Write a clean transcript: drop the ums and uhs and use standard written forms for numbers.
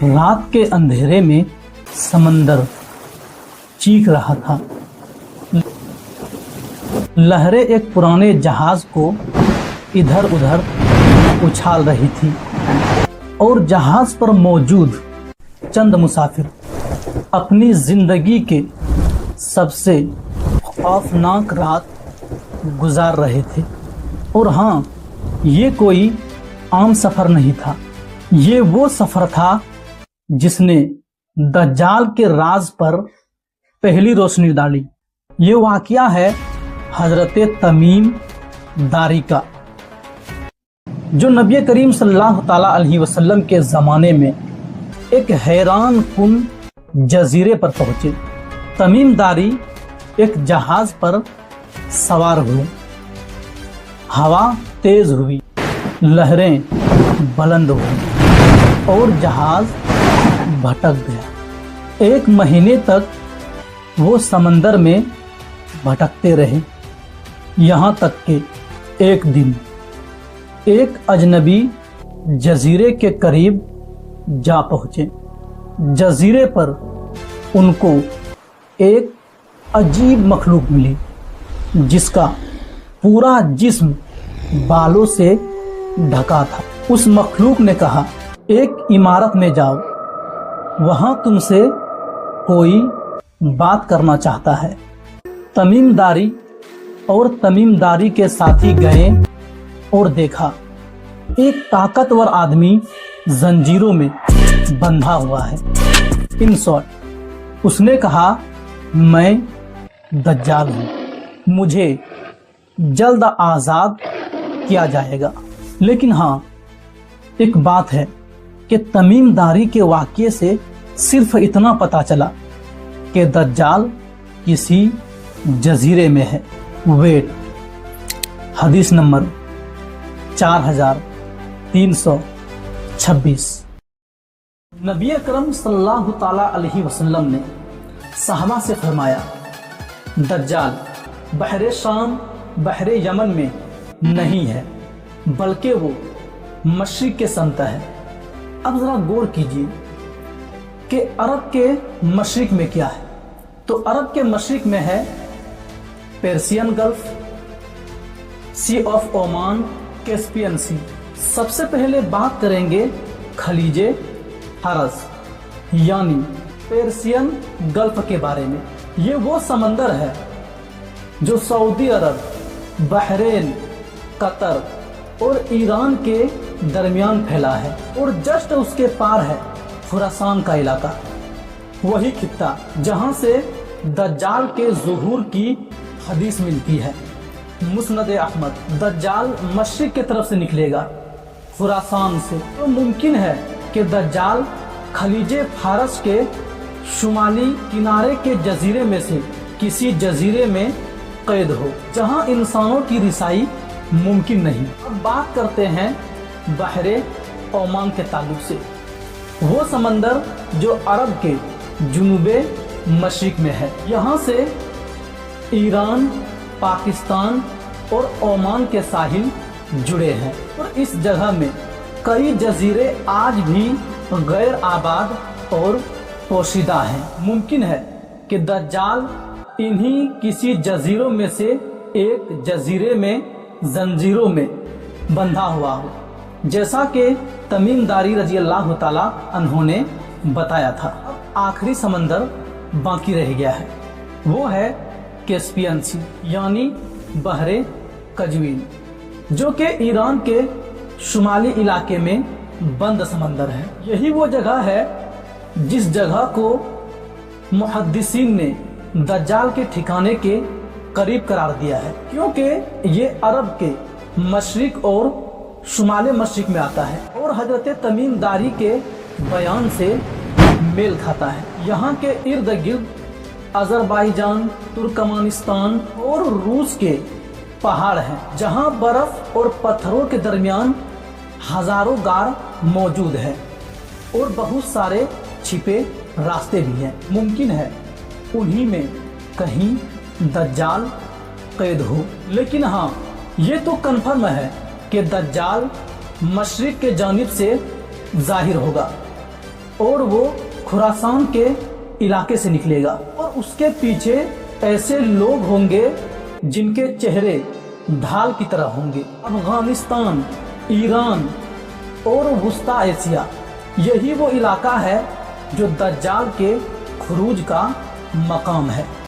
रात के अंधेरे में समंदर चीख रहा था। लहरें एक पुराने जहाज को इधर उधर उछाल रही थी और जहाज पर मौजूद चंद मुसाफिर अपनी जिंदगी के सबसे खौफनाक रात गुजार रहे थे। और हाँ, ये कोई आम सफर नहीं था, ये वो सफर था जिसने दज्जाल के राज पर पहली रोशनी डाली। ये वाकया है हजरत तमीम दारी का, जो नबी करीम सल्लल्लाहु ताला अलैहि वसल्लम के ज़माने में एक हैरान कुन जजीरे पर पहुंचे। तमीम दारी एक जहाज पर सवार हुए। हवा तेज हुई, लहरें बुलंद हुई और जहाज भटक गया। 1 महीने तक वो समंदर में भटकते रहे, यहाँ तक कि एक दिन एक अजनबी जजीरे के करीब जा पहुँचे। जजीरे पर उनको एक अजीब मखलूक मिली जिसका पूरा जिस्म बालों से ढका था। उस मखलूक ने कहा, एक इमारत में जाओ, वहां तुमसे कोई बात करना चाहता है। तमीम दारी और तमीम दारी के साथी गए और देखा एक ताकतवर आदमी जंजीरों में बंधा हुआ है। इन शॉर्ट उसने कहा, मैं दज्जाल हूँ, मुझे जल्द आज़ाद किया जाएगा। लेकिन हाँ, एक बात है कि तमीम दारी के वाक़ये से सिर्फ इतना पता चला कि दज्जाल किसी जजीरे में है। वेट, हदीस नंबर 4326। नबी अकरम सल्लल्लाहु ताला अलैहि वसल्लम ने सहाबा से फरमाया, दज्जाल बहरे शाम बहरे यमन में नहीं है, बल्कि वो मशरिक के समत है। अब ज़रा गौर कीजिए कि अरब के मशरिक में क्या है। तो अरब के मशरिक में है Persian Gulf, Sea of Oman, Caspian Sea. सबसे पहले बात करेंगे खलीजे फारस यानी पर्शियन गल्फ के बारे में। ये वो समंदर है जो सऊदी अरब, बहरेन, कतर और ईरान के दरमियान फैला है और जस्ट उसके पार है खुरासान का इलाका, वही खित्ता जहां से दज्जाल के ज़ुहूर की हदीस मिलती है। मुस्नद अहमद, दज्जाल मशरिक की तरफ से निकलेगा खुरासान से। तो मुमकिन है कि दज्जाल खलीजे फारस के शुमाली किनारे के जजीरे में से किसी जजीरे में कैद हो जहां इंसानों की रिसाई मुमकिन नहीं। अब बात करते हैं बहरे ओमान के ताल्लुक से। वो समंदर जो अरब के जुनूबे मशरिक में है। यहाँ से ईरान, पाकिस्तान और ओमान के साहिल जुड़े हैं और इस जगह में कई जजीरे आज भी गैर आबाद और पोशीदा हैं। मुमकिन है कि दज्जाल इन्हीं किसी जजीरों में से एक जजीरे में जंजीरों में बंधा हुआ हो, जैसा कि तमीम दारी रजी अल्लाह ताला अन्हों ने बताया था। अब आखिरी समंदर बाकी रह गया है, वो है कैस्पियन सी यानी बहरे कजवीन, जो कि ईरान के शुमाली इलाके में बंद समंदर है। यही वो जगह है जिस जगह को मुहद्दिसीन ने दज्जाल के ठिकाने के करीब करार दिया है, क्योंकि ये अरब के मशरिक और शुमाले मशरिक में आता है और हजरत तमीम दारी के बयान से मेल खाता है। यहाँ के इर्द गिर्द अजरबैजान, तुर्कमानिस्तान और रूस के पहाड़ हैं, जहाँ बर्फ और पत्थरों के दरमियान हजारों गार मौजूद है और बहुत सारे छिपे रास्ते भी हैं। मुमकिन है उन्हीं में कहीं दज्जाल कैद हो। लेकिन हाँ, ये तो कन्फर्म है कि दज्जाल मशरिक के जानिब से जाहिर होगा। और वो खुरासान के इलाके से निकलेगा और उसके पीछे ऐसे लोग होंगे जिनके चेहरे ढाल की तरह होंगे। अफगानिस्तान, ईरान और वस्ता एशिया, यही वो इलाका है जो दज्जाल के खुरूज का मकाम है।